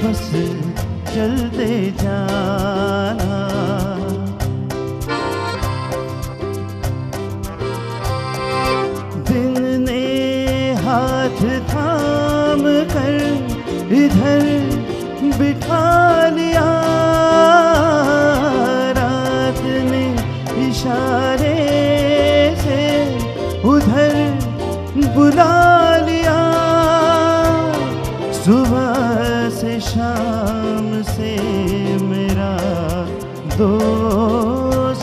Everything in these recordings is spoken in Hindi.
बस चलते जाना। दिन ने हाथ थाम कर इधर बिठा लिया, रात ने इशारे से उधर बुला लिया। सुबह से शाम से मेरा दोस्ताना,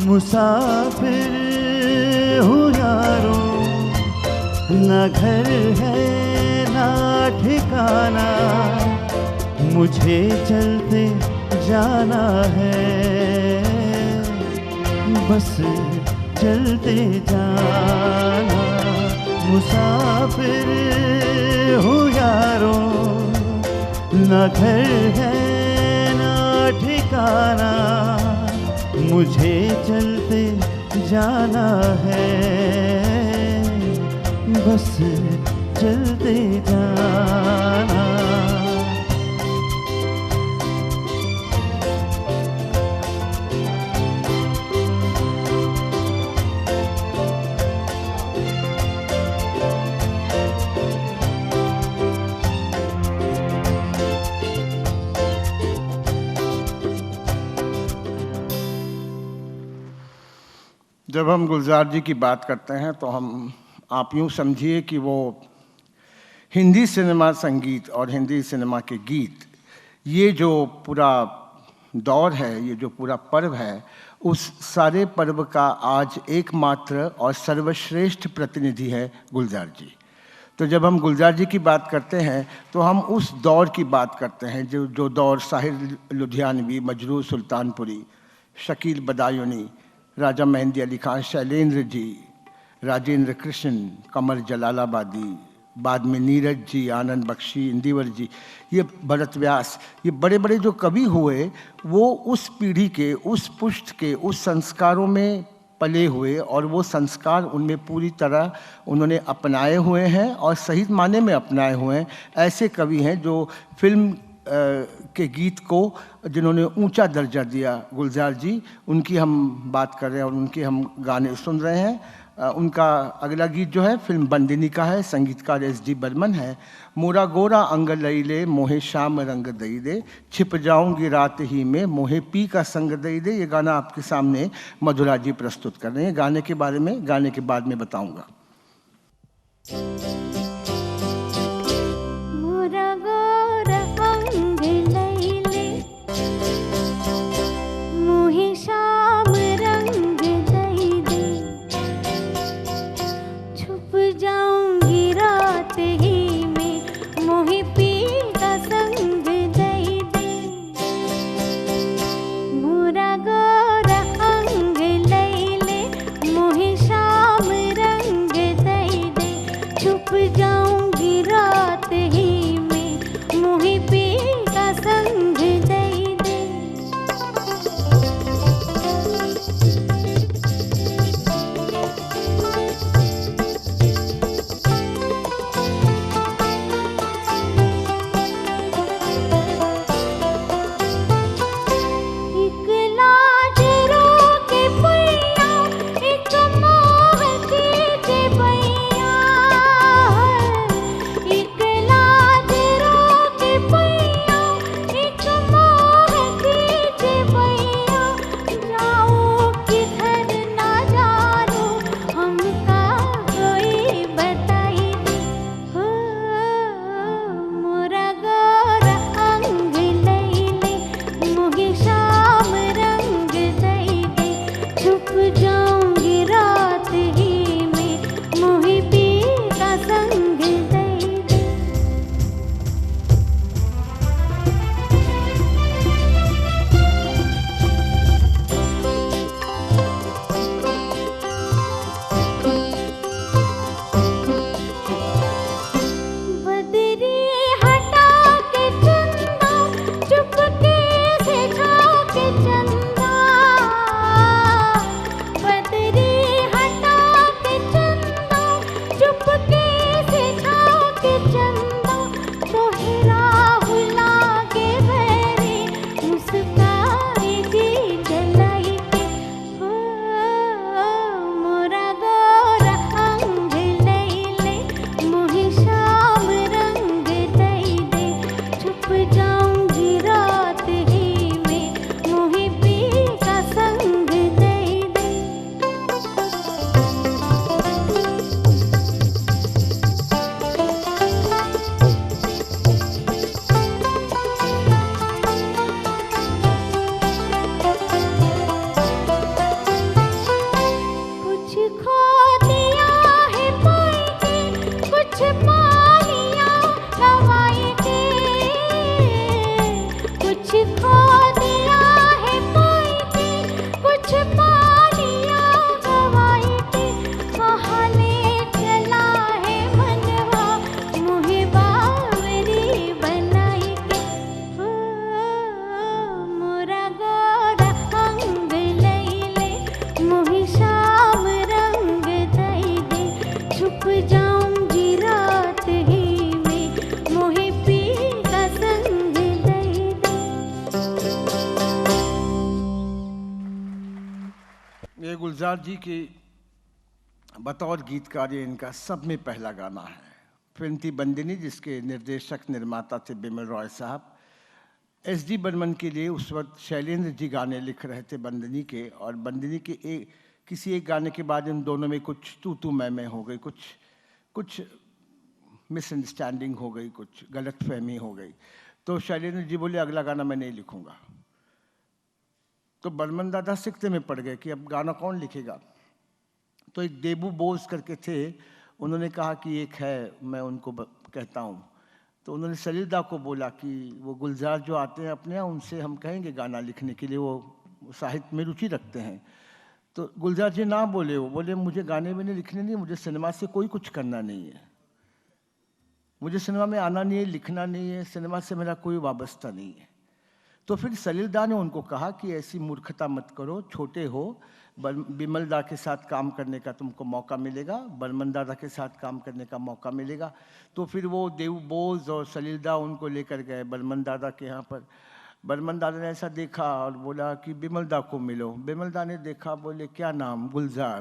मुसाफिर हूँ यारों, ना घर है ना ठिकाना, मुझे चलते जाना है, बस चलते जाना। मुसाफिर हूँ यारों, ना घर है ना ठिकाना, मुझे चलते जाना है, बस चलते जाना। जब हम गुलजार जी की बात करते हैं तो आप यूँ समझिए कि वो हिंदी सिनेमा संगीत और हिंदी सिनेमा के गीत, ये जो पूरा दौर है, ये जो पूरा पर्व है, उस सारे पर्व का आज एकमात्र और सर्वश्रेष्ठ प्रतिनिधि है गुलजार जी। तो जब हम गुलजार जी की बात करते हैं तो हम उस दौर की बात करते हैं जो दौर साहिर लुधियानवी, मजरूह सुल्तानपुरी, शकील बदायूनी, राजा मेहंदी अली खान, शैलेंद्र जी, राजेंद्र कृष्ण, कमर जलालाबादी, बाद में नीरज जी, आनंद बख्शी, इंदिवर जी, ये भरत व्यास, ये बड़े बड़े जो कवि हुए वो उस पीढ़ी के, उस पुष्ट के, उस संस्कारों में पले हुए और वो संस्कार उनमें पूरी तरह उन्होंने अपनाए हुए हैं और सही माने में अपनाए हुए हैं। ऐसे कवि हैं जो फिल्म के गीत को जिन्होंने ऊंचा दर्जा दिया, गुलजार जी, उनकी हम बात कर रहे हैं और उनके हम गाने सुन रहे हैं। उनका अगला गीत जो है फिल्म बंदिनी का है, संगीतकार एस.डी. बर्मन है। मोरा गोरा अंग लई ले, मोहे शाम रंग दई दे, छिप जाऊंगी रात ही में, मोहे पी का संग दई दे। ये गाना आपके सामने मधुरा जी प्रस्तुत कर रहे हैं। गाने के बारे में गाने के बाद में बताऊंगा। जाऊंगी रात ही में, मोहे पी का संग दे दे। ये गुलजार जी की बतौर गीतकार ये इनका सब में पहला गाना है। फिल्म थी बंदिनी, जिसके निर्देशक निर्माता थे बिमल रॉय साहब। एस.डी. बर्मन के लिए उस वक्त शैलेंद्र जी गाने लिख रहे थे बंदिनी के, और बंदिनी के किसी एक गाने के बाद इन दोनों में कुछ तू मैं हो गई, कुछ मिसअंडरस्टैंडिंग हो गई, कुछ गलतफहमी हो गई। तो शैलेंद्र जी बोले अगला गाना मैं नहीं लिखूंगा। तो बर्मन दादा सिकते में पड़ गए कि अब गाना कौन लिखेगा। तो एक देबू बोस करके थे, उन्होंने कहा कि एक है, मैं उनको कहता हूँ। तो उन्होंने सलील दा को बोला कि वो गुलजार जो आते हैं अपने यहाँ, उनसे हम कहेंगे गाना लिखने के लिए, वो साहित्य में रुचि रखते हैं। तो गुलजार जी ना बोले, वो बोले मुझे गाने में नहीं लिखने नहीं, मुझे सिनेमा से कोई कुछ करना नहीं है, मुझे सिनेमा में आना नहीं है, लिखना नहीं है, सिनेमा से मेरा कोई वाबस्ता नहीं है। तो फिर सलील दा ने उनको कहा कि ऐसी मूर्खता मत करो, छोटे हो, बिमल दा के साथ काम करने का तुमको मौका मिलेगा, बर्मन दादा के साथ काम करने का मौका मिलेगा। तो फिर वो देव बोस और सलील दा उनको लेकर गए बर्मन दादा के यहाँ पर। बर्मन दादा ने ऐसा देखा और बोला कि बिमल दा को मिलो। बिमल दा ने देखा, बोले क्या नाम? गुलजार।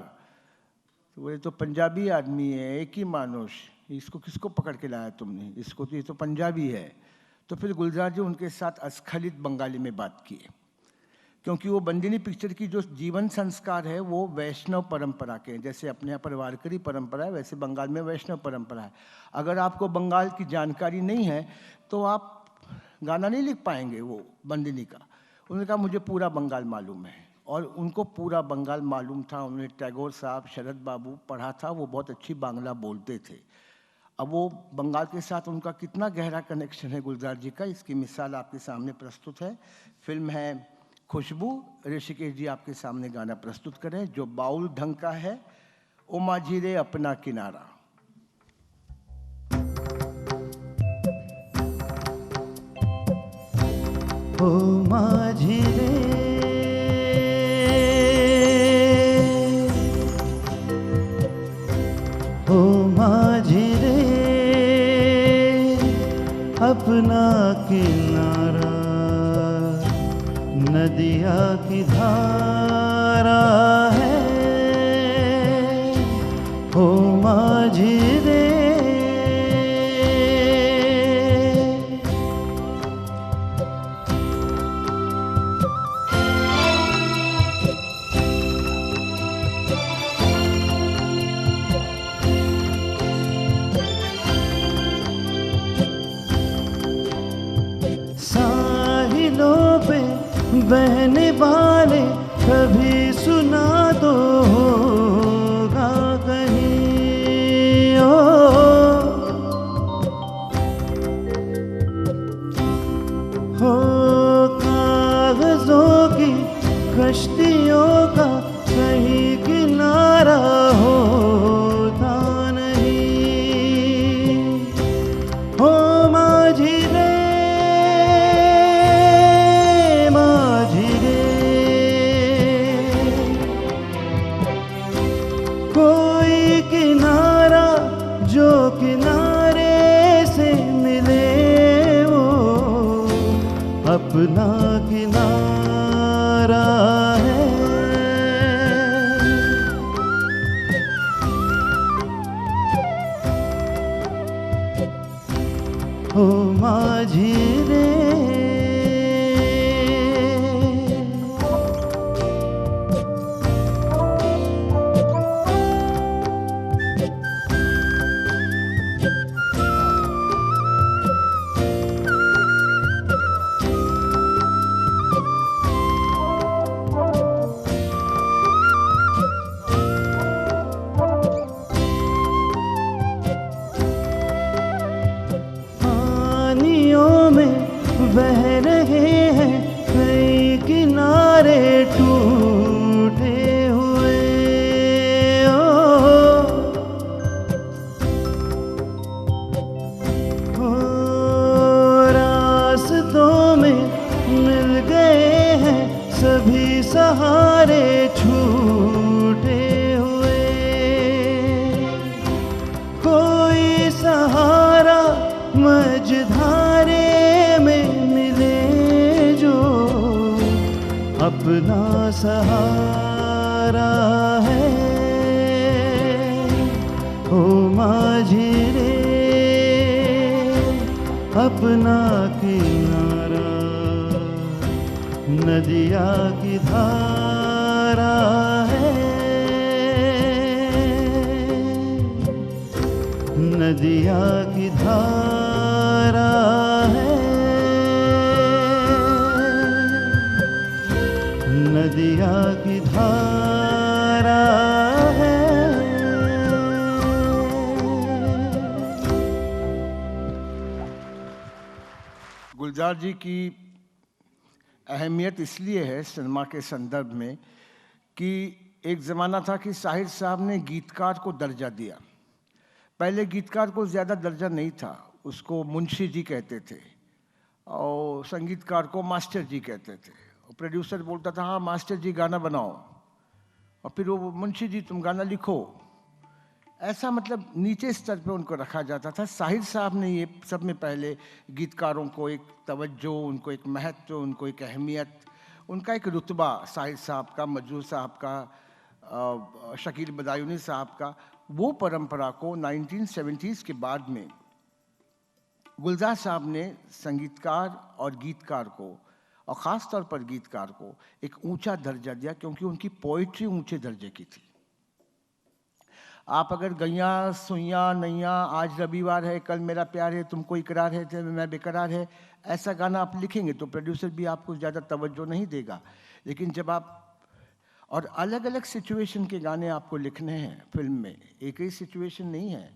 तो बोले तो पंजाबी आदमी है, एक ही मानुष, इसको किसको पकड़ के लाया तुमने, इसको तो ये तो पंजाबी है। तो फिर गुलजार जी उनके साथ अस्खलित बंगाली में बात किए, क्योंकि वो बंदिनी पिक्चर की जो जीवन संस्कार है वो वैष्णव परंपरा के हैं। जैसे अपने यहाँ पर वारकरी परंपरा है, वैसे बंगाल में वैष्णव परंपरा है। अगर आपको बंगाल की जानकारी नहीं है तो आप गाना नहीं लिख पाएंगे वो बंदिनी का। उन्होंने कहा मुझे पूरा बंगाल मालूम है, और उनको पूरा बंगाल मालूम था। उन्होंने टैगोर साहब, शरद बाबू पढ़ा था, वो बहुत अच्छी बांग्ला बोलते थे। अब वो बंगाल के साथ उनका कितना गहरा कनेक्शन है गुलजार जी का, इसकी मिसाल आपके सामने प्रस्तुत है। फिल्म है खुशबू। ऋषिकेश जी आपके सामने गाना प्रस्तुत करें जो बाउल ढंग का है, ओ माझी रे अपना किनारा। ओ माझी रे ओ माझी रे अपना किनारा, नदिया की धारा है, ओ माझी रे। साहिलों पे बहने वाले कभी सुना तो होगा कहीं, हो कागजों की कश्तियों का कहीं किनारा होता नहीं, हो माझी रे माझी रे। कोई किनारा जो किनारे से मिले वो अपना किनारा है, ओ माझी रे। पानियों में बह रहे हैं कई किनारे टूटे हुए, ओ रास्तों में मिल गए हैं सभी सहारे छूटे हुए, कोई सहारा मझधारे में मिले जो, अपना सहारा है ओ माझी रे, अपना किनारा, नदिया की धारा है, नदिया की धारा है, नदिया की धारा है। गुलजार जी की अहमियत इसलिए है सिनेमा के संदर्भ में कि एक ज़माना था कि साहिर साहब ने गीतकार को दर्जा दिया। पहले गीतकार को ज़्यादा दर्जा नहीं था, उसको मुंशी जी कहते थे और संगीतकार को मास्टर जी कहते थे। प्रोड्यूसर बोलता था हाँ मास्टर जी गाना बनाओ, और फिर वो मुंशी जी तुम गाना लिखो। ऐसा मतलब नीचे स्तर पे उनको रखा जाता था। साहिर साहब ने ये सब में पहले गीतकारों को एक तवज्जो, उनको एक महत्व, उनको एक अहमियत, उनका एक रुतबा, साहिर साहब का, मजरूह साहब का, शकील बदायूनी साहब का, वो परंपरा को 1970s के बाद में गुलजार साहब ने संगीतकार और गीतकार को, और ख़ास तौर पर गीतकार को, एक ऊंचा दर्जा दिया क्योंकि उनकी पोइट्री ऊंचे दर्जे की थी। आप अगर गैया सुइया नैया, आज रविवार है, कल मेरा प्यार है, तुमको इकरार है, थे मैं बेकरार है, ऐसा गाना आप लिखेंगे तो प्रोड्यूसर भी आपको ज़्यादा तवज्जो नहीं देगा। लेकिन जब आप, और अलग अलग सिचुएशन के गाने आपको लिखने हैं फिल्म में, एक ही सिचुएशन नहीं है।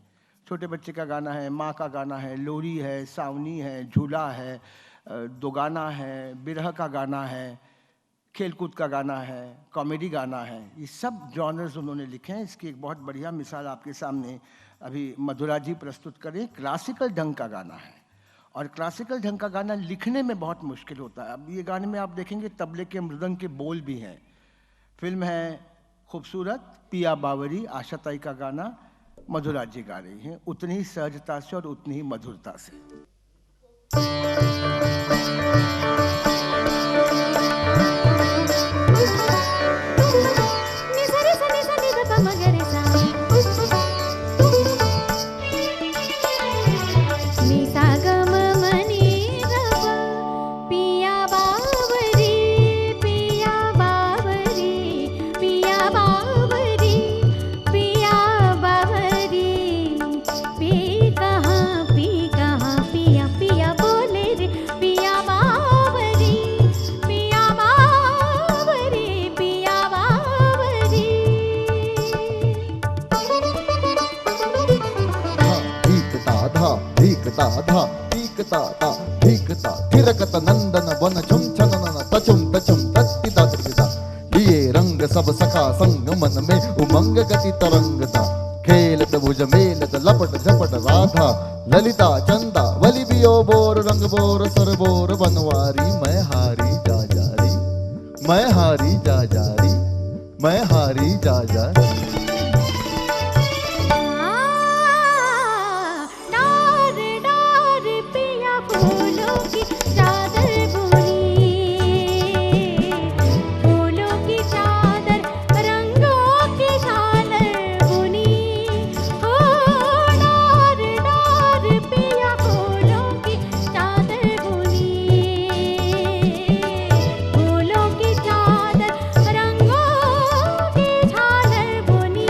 छोटे बच्चे का गाना है, माँ का गाना है, लोरी है, सावनी है, झूला है, दोगाना है, बिरह का गाना है, खेलकूद का गाना है, कॉमेडी गाना है, ये सब जॉनर्स उन्होंने लिखे हैं। इसकी एक बहुत बढ़िया मिसाल आपके सामने अभी मधुरा जी प्रस्तुत करें। क्लासिकल ढंग का गाना है, और क्लासिकल ढंग का गाना लिखने में बहुत मुश्किल होता है। अब ये गाने में आप देखेंगे तबले के, मृदंग के बोल भी हैं। फिल्म है खूबसूरत, पिया बावरी, आशा ताई का गाना मधुरा जी गा रही हैं, उतनी ही सहजता से और उतनी ही मधुरता से। थिरकत नंदन वन छुम छनन तचुम तचुम तत्तिदा तत्तिदा, लिए रंग सब सखा संग मन में उमंग गति तरंगता, खेलत भुज मेलत लपट झपट राधा ललिता चंदा वली बियो बोर रंग बोर सर बोर बनवारी, मैं हारी जा जारी, मैं हारी जा जारी, मैं हारी जा जारी। फूलों की चादर रंगों की झालर बुनी,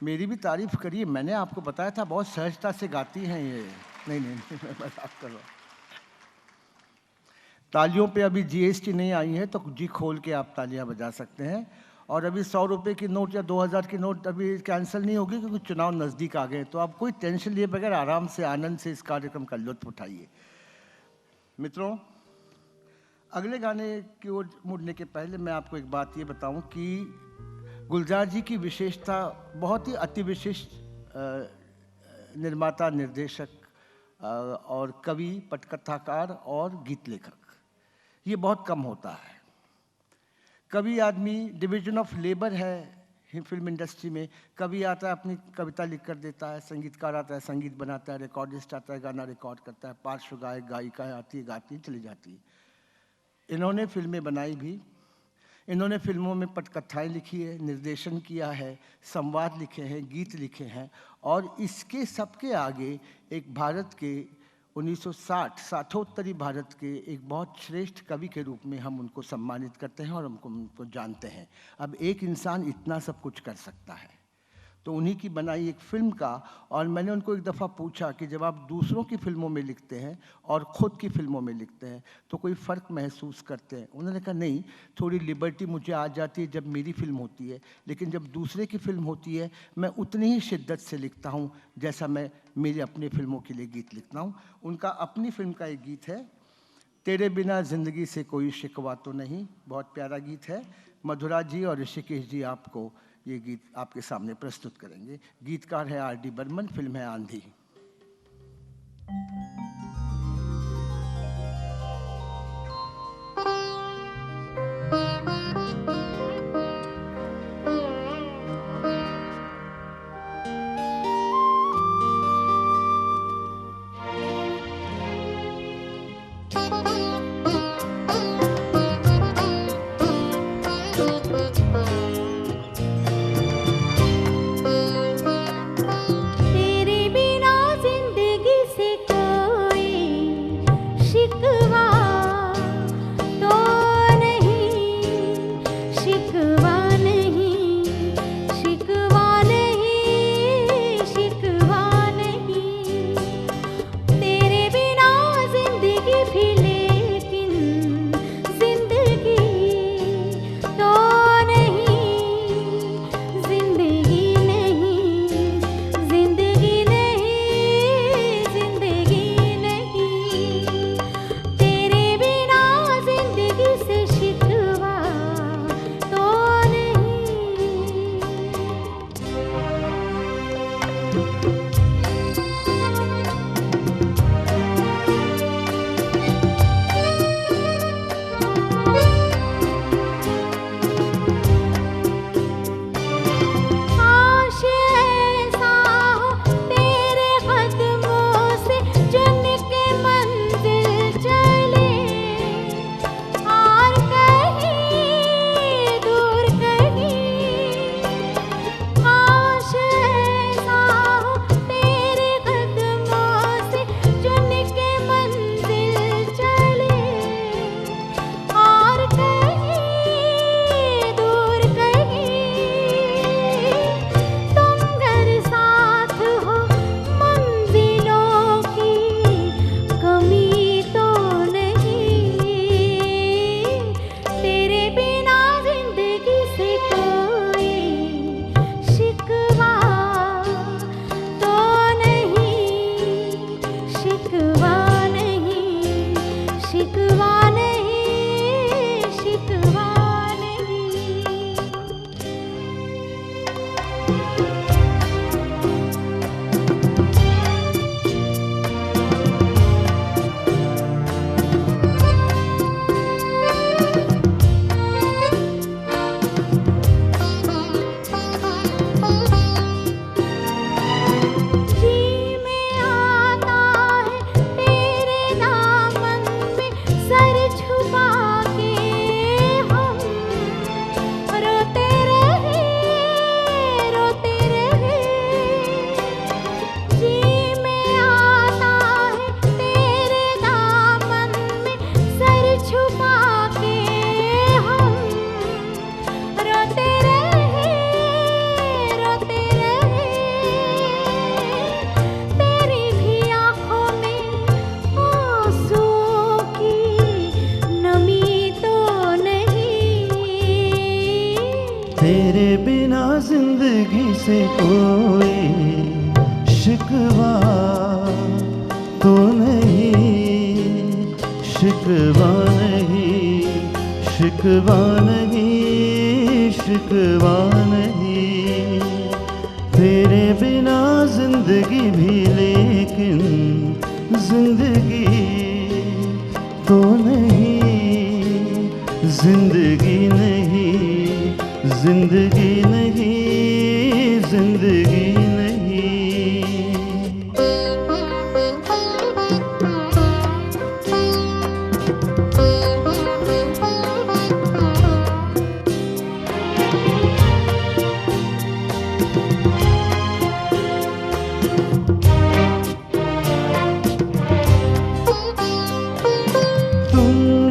मेरी भी तारीफ करिए, मैंने आपको बताया था बहुत सहजता से गाती हैं ये। नहीं नहीं नहीं, मैं मजाक कर रहा हूँ। तालियों पे अभी जीएसटी नहीं आई है तो जी खोल के आप तालियां बजा सकते हैं। और अभी 100 रुपये की नोट या 2000 की नोट अभी कैंसिल नहीं होगी क्योंकि चुनाव नज़दीक आ गए। तो आप कोई टेंशन लिए बगैर आराम से आनंद से इस कार्यक्रम का लुत्फ उठाइए। मित्रों, अगले गाने की ओर मुड़ने के पहले मैं आपको एक बात ये बताऊं कि गुलजार जी की विशेषता बहुत ही अति विशिष्ट निर्माता, निर्देशक और कवि, पटकथाकार और गीत लेखक, ये बहुत कम होता है। कवि आदमी डिवीजन ऑफ लेबर है फिल्म इंडस्ट्री में। कवि आता है अपनी कविता लिख कर देता है, संगीतकार आता है संगीत बनाता है, रिकॉर्डिस्ट आता है गाना रिकॉर्ड करता है, पार्श्व गायक गायिकाएँ आती है गाती है चली जाती है। इन्होंने फिल्में बनाई भी, इन्होंने फिल्मों में पटकथाएँ लिखी है, निर्देशन किया है, संवाद लिखे हैं, गीत लिखे हैं। और इसके सबके आगे एक भारत के 1960 भारत के एक बहुत श्रेष्ठ कवि के रूप में हम उनको सम्मानित करते हैं और उनको जानते हैं। अब एक इंसान इतना सब कुछ कर सकता है तो उन्हीं की बनाई एक फिल्म का। और मैंने उनको एक दफ़ा पूछा कि जब आप दूसरों की फिल्मों में लिखते हैं और ख़ुद की फिल्मों में लिखते हैं तो कोई फ़र्क महसूस करते हैं? उन्होंने कहा नहीं, थोड़ी लिबर्टी मुझे आ जाती है जब मेरी फिल्म होती है, लेकिन जब दूसरे की फिल्म होती है मैं उतनी ही शिद्दत से लिखता हूँ जैसा मैं मेरी अपनी फिल्मों के लिए गीत लिखता हूँ। उनका अपनी फिल्म का एक गीत है, तेरे बिना ज़िंदगी से कोई शिकवा तो नहीं, बहुत प्यारा गीत है। मधुरा जी और ऋषिकेश जी आपको ये गीत आपके सामने प्रस्तुत करेंगे। गीतकार है आर डी बर्मन, फिल्म है आंधी। रोते से कोई शिकवा तो नहीं, शिकवा नहीं, शिकवा नहीं, शिकवा नहीं। तेरे बिना जिंदगी भी लेकिन जिंदगी तो नहीं, जिंदगी नहीं, जिंदगी नहीं, जिंदगी नहीं।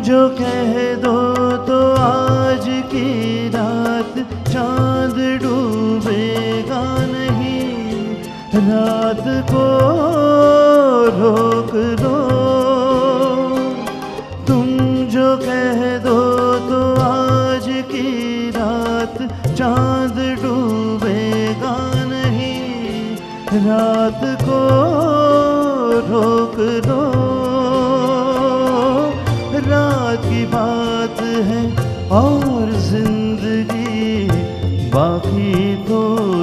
जो कह दो तो आज की रात चांद डूबेगा नहीं, रात को रोक दो। तुम जो कह दो तो आज की रात चांद डूबेगा नहीं, रात को रोक दो। रात की बात है और जिंदगी बाकी तो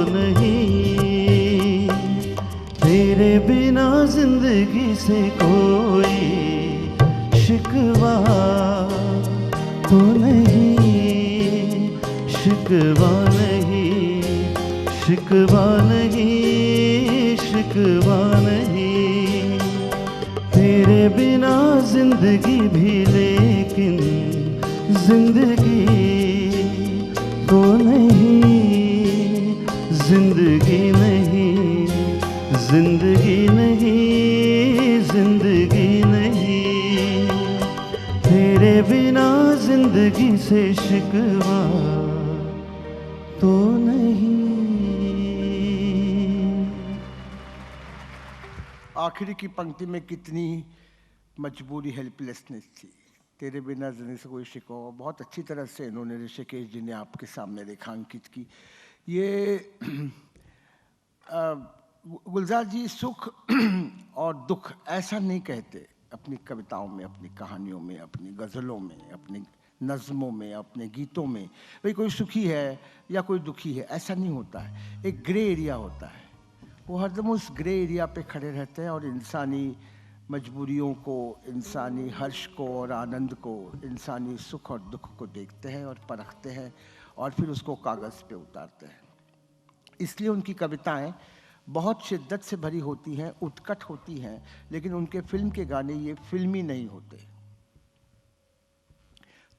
नहीं। तेरे बिना जिंदगी से कोई शिकवा तो नहीं, शिकवा नहीं, शिकवा नहीं, शिकवा नहीं। तेरे बिना जिंदगी भी लेकिन जिंदगी तो नहीं, जिंदगी नहीं, जिंदगी नहीं, जिंदगी नहीं। तेरे बिना जिंदगी से शिकवा तो नहीं। आखिरी की पंक्ति में कितनी मजबूरी, हेल्पलेसनेस थी। तेरे बिना जिंदगी से कोई शिकवा, बहुत अच्छी तरह से इन्होंने ऋषिकेश जी ने आपके सामने रेखांकित की। ये गुलजार जी सुख और दुख ऐसा नहीं कहते अपनी कविताओं में, अपनी कहानियों में, अपनी गज़लों में, अपनी नज़्मों में, अपने गीतों में। भाई कोई सुखी है या कोई दुखी है, ऐसा नहीं होता है। एक ग्रे एरिया होता है। वो हरदम उस ग्रे एरिया पे खड़े रहते हैं और इंसानी मजबूरियों को, इंसानी हर्ष को और आनंद को, इंसानी सुख और दुख को देखते हैं और परखते हैं और फिर उसको कागज़ पे उतारते हैं। इसलिए उनकी कविताएं बहुत शिद्दत से भरी होती हैं, उत्कट होती हैं, लेकिन उनके फिल्म के गाने ये फिल्मी नहीं होते।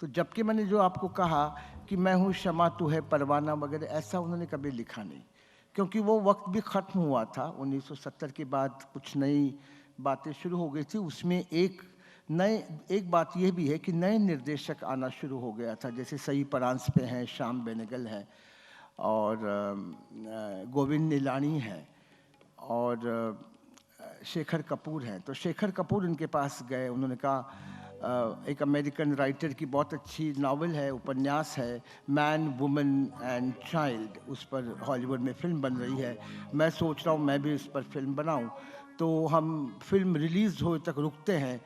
तो जबकि मैंने जो आपको कहा कि मैं हूँ शमा तू है परवाना वगैरह, ऐसा उन्होंने कभी लिखा नहीं, क्योंकि वो वक्त भी ख़त्म हुआ था। 1970 के बाद कुछ नई बातें शुरू हो गई थी। उसमें एक बात यह भी है कि नए निर्देशक आना शुरू हो गया था, जैसे सई परांस पे हैं, श्याम बेनेगल है और गोविंद निलानी है और शेखर कपूर हैं। तो शेखर कपूर उनके पास गए। उन्होंने कहा एक अमेरिकन राइटर की बहुत अच्छी नावल है, उपन्यास है, मैन वुमन एंड चाइल्ड, उस पर हॉलीवुड में फिल्म बन रही है। मैं सोच रहा हूँ मैं भी इस पर फिल्म बनाऊँ। तो हम फिल्म रिलीज़ होने तक रुकते हैं